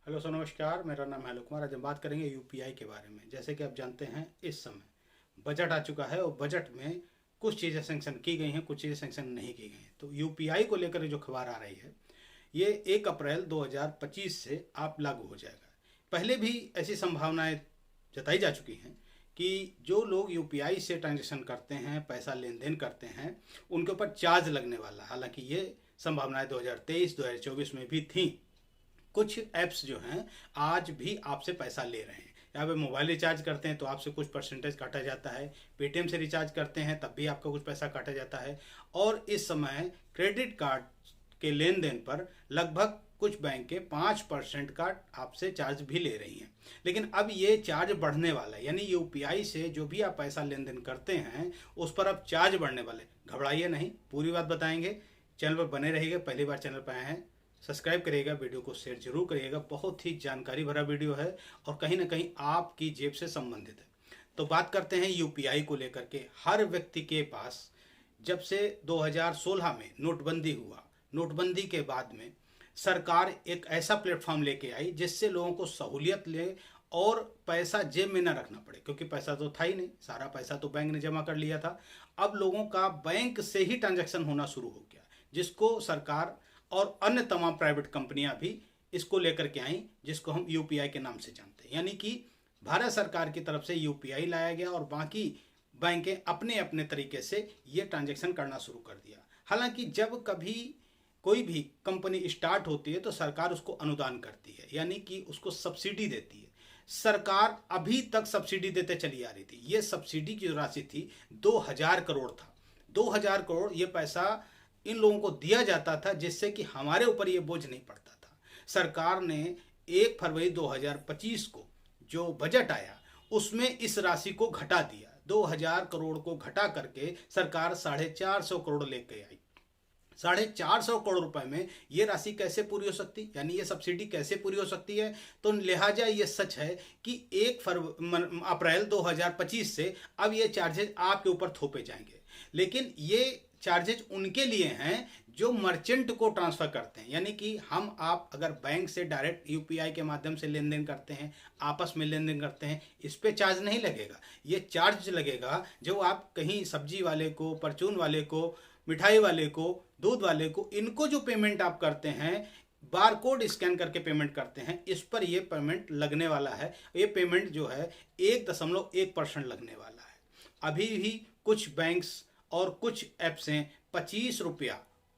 Hello sir, नमस्कार। मेरा नाम है आलोक कुमार। आज हम बात करेंगे यूपीआई के बारे में। जैसे कि आप जानते हैं, इस समय बजट आ चुका है और बजट में कुछ चीज़ें सेंक्शन की गई हैं, कुछ चीज़ें सेंक्शन नहीं की गई हैं। तो यूपीआई को लेकर जो खबर आ रही है, ये 1 अप्रैल 2025 से आप लागू हो जाएगा। पहले भी ऐसी संभावनाएं जताई जा चुकी हैं कि जो लोग यूपीआई से ट्रांजेक्शन करते हैं, पैसा लेन देन करते हैं, उनके ऊपर चार्ज लगने वाला है। हालांकि ये संभावनाएं 2023 2024 में भी थी। कुछ ऐप्स जो हैं आज भी आपसे पैसा ले रहे हैं। यहाँ पे मोबाइल रिचार्ज करते हैं तो आपसे कुछ परसेंटेज काटा जाता है, पेटीएम से रिचार्ज करते हैं तब भी आपका कुछ पैसा काटा जाता है। और इस समय क्रेडिट कार्ड के लेन देन पर लगभग कुछ बैंकें 5% का आपसे चार्ज भी ले रही हैं। लेकिन अब ये चार्ज बढ़ने वाला है, यानी यूपीआई से जो भी आप पैसा लेन देन करते हैं उस पर अब चार्ज बढ़ने वाले। घबराइए नहीं, पूरी बात बताएंगे। चैनल पर बने रहिएगा। पहली बार चैनल पर आए हैं, सब्सक्राइब करिएगा, वीडियो को शेयर जरूर करिएगा। बहुत ही जानकारी भरा वीडियो है और कहीं ना कहीं आपकी जेब से संबंधित है। तो बात करते हैं यूपीआई को लेकर के। हर व्यक्ति के पास जब से 2016 में नोटबंदी हुआ, नोटबंदी के बाद में सरकार एक ऐसा प्लेटफॉर्म लेके आई जिससे लोगों को सहूलियत ले और पैसा जेब में ना रखना पड़े, क्योंकि पैसा तो था ही नहीं, सारा पैसा तो बैंक ने जमा कर लिया था। अब लोगों का बैंक से ही ट्रांजैक्शन होना शुरू हो गया, जिसको सरकार और अन्य तमाम प्राइवेट कंपनियां भी इसको लेकर के आई, जिसको हम यूपीआई के नाम से जानते हैं। यानी कि भारत सरकार की तरफ से यूपीआई लाया गया और बाकी बैंकें अपने अपने तरीके से ये ट्रांजैक्शन करना शुरू कर दिया। हालांकि जब कभी कोई भी कंपनी स्टार्ट होती है तो सरकार उसको अनुदान करती है, यानी कि उसको सब्सिडी देती है। सरकार अभी तक सब्सिडी देते चली आ रही थी। ये सब्सिडी की जो राशि थी 2000 करोड़ था। 2000 करोड़ ये पैसा इन लोगों को दिया जाता था, जिससे कि हमारे ऊपर ये बोझ नहीं पड़ता था। सरकार ने 1 फरवरी 2025 को जो बजट आया उसमें इस राशि को घटा दिया। 2000 करोड़ को घटा करके सरकार 450 करोड़ लेके आई। 450 करोड़ रुपए में ये राशि कैसे पूरी हो सकती, यानी ये सब्सिडी कैसे पूरी हो सकती है? तो लिहाजा ये सच है कि 1 अप्रैल 2025 से अब ये चार्जेज आपके ऊपर थोपे जाएंगे। लेकिन ये चार्जेज उनके लिए हैं जो मर्चेंट को ट्रांसफर करते हैं। यानी कि हम आप अगर बैंक से डायरेक्ट यूपीआई के माध्यम से लेन देन करते हैं, आपस में लेन देन करते हैं, इस पे चार्ज नहीं लगेगा। ये चार्ज लगेगा जो आप कहीं सब्जी वाले को, परचून वाले को, मिठाई वाले को, दूध वाले को, इनको जो पेमेंट आप करते हैं, बारकोड स्कैन करके पेमेंट करते हैं, इस पर ये पेमेंट लगने वाला है। ये पेमेंट जो है 1.1% लगने वाला है। अभी भी कुछ बैंक्स और कुछ ऐप्सें 25 रुपया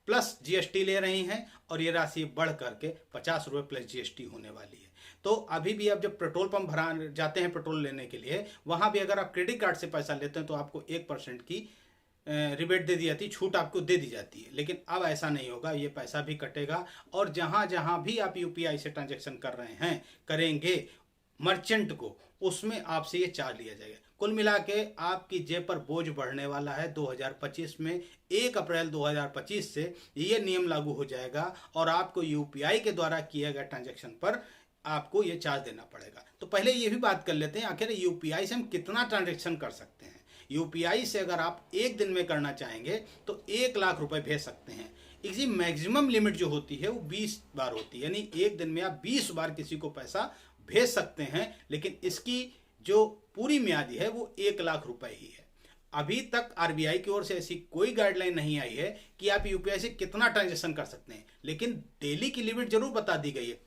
प्लस जीएसटी ले रही हैं और ये राशि बढ़ करके 50 रुपये प्लस जीएसटी होने वाली है। तो अभी भी आप जब पेट्रोल पंप भरा जाते हैं पेट्रोल लेने के लिए, वहां भी अगर आप क्रेडिट कार्ड से पैसा लेते हैं तो आपको 1% की रिबेट दे दी जाती है, छूट आपको दे दी जाती है। लेकिन अब ऐसा नहीं होगा, ये पैसा भी कटेगा और जहां जहां भी आप यूपीआई से ट्रांजैक्शन कर रहे हैं, करेंगे मर्चेंट को, उसमें आपसे ये चार्ज लिया जाएगा। कुल मिला के आपकी जेब पर बोझ बढ़ने वाला है। 2025 में 1 अप्रैल 2025 से ये नियम लागू हो जाएगा और आपको यूपीआई के द्वारा किए गए ट्रांजैक्शन पर आपको ये चार्ज देना पड़ेगा। तो पहले ये भी बात कर लेते हैं, आखिर यूपीआई से हम कितना ट्रांजैक्शन कर सकते हैं। यूपीआई से अगर आप एक दिन में करना चाहेंगे तो 1 लाख रुपए भेज सकते हैं। इसकी मैक्सिमम लिमिट जो होती है वो 20 बार होती है, यानी एक दिन में आप 20 बार किसी को पैसा भेज सकते हैं। लेकिन इसकी जो पूरी म्यादी है वो 1 लाख रुपए ही है। अभी तक आरबीआई की ओर से ऐसी कोई गाइडलाइन नहीं आई है कि आप यूपीआई से कितना ट्रांजेक्शन कर सकते हैं, लेकिन डेली की लिमिट जरूर बता दी गई है।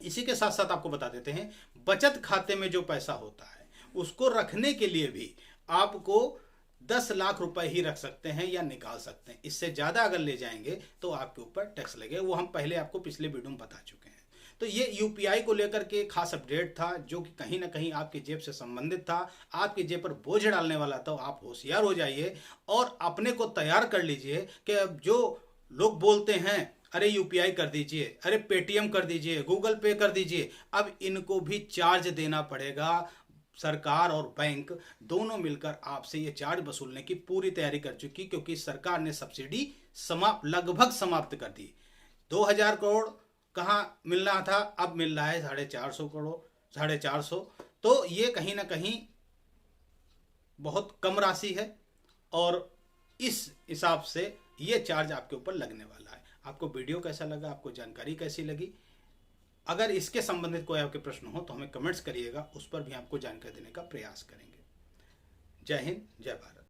इसी के साथ साथ आपको बता देते हैं, बचत खाते में जो पैसा होता है उसको रखने के लिए भी आपको 10 लाख रुपए ही रख सकते हैं या निकाल सकते हैं। इससे ज्यादा अगर ले जाएंगे तो आपके ऊपर टैक्स लगेगा। वो हम पहले आपको पिछले वीडियो में बता चुके हैं। तो ये यूपीआई को लेकर के खास अपडेट था, जो कि कहीं ना कहीं आपकी जेब से संबंधित था, आपकी जेब पर बोझ डालने वाला था। आप होशियार हो जाइए और अपने को तैयार कर लीजिए कि अब जो लोग बोलते हैं अरे यूपीआई कर दीजिए, अरे पेटीएम कर दीजिए, गूगल पे कर दीजिए, अब इनको भी चार्ज देना पड़ेगा। सरकार और बैंक दोनों मिलकर आपसे ये चार्ज वसूलने की पूरी तैयारी कर चुकी, क्योंकि सरकार ने सब्सिडी लगभग समाप्त कर दी। 2000 करोड़ कहाँ मिलना था, अब मिल रहा है 450 करोड़, 450। तो ये कहीं ना कहीं बहुत कम राशि है और इस हिसाब से ये चार्ज आपके ऊपर लगने वाला है। आपको वीडियो कैसा लगा, आपको जानकारी कैसी लगी, अगर इसके संबंधित कोई आपके प्रश्न हो तो हमें कमेंट्स करिएगा, उस पर भी आपको जानकारी देने का प्रयास करेंगे। जय हिंद, जय भारत।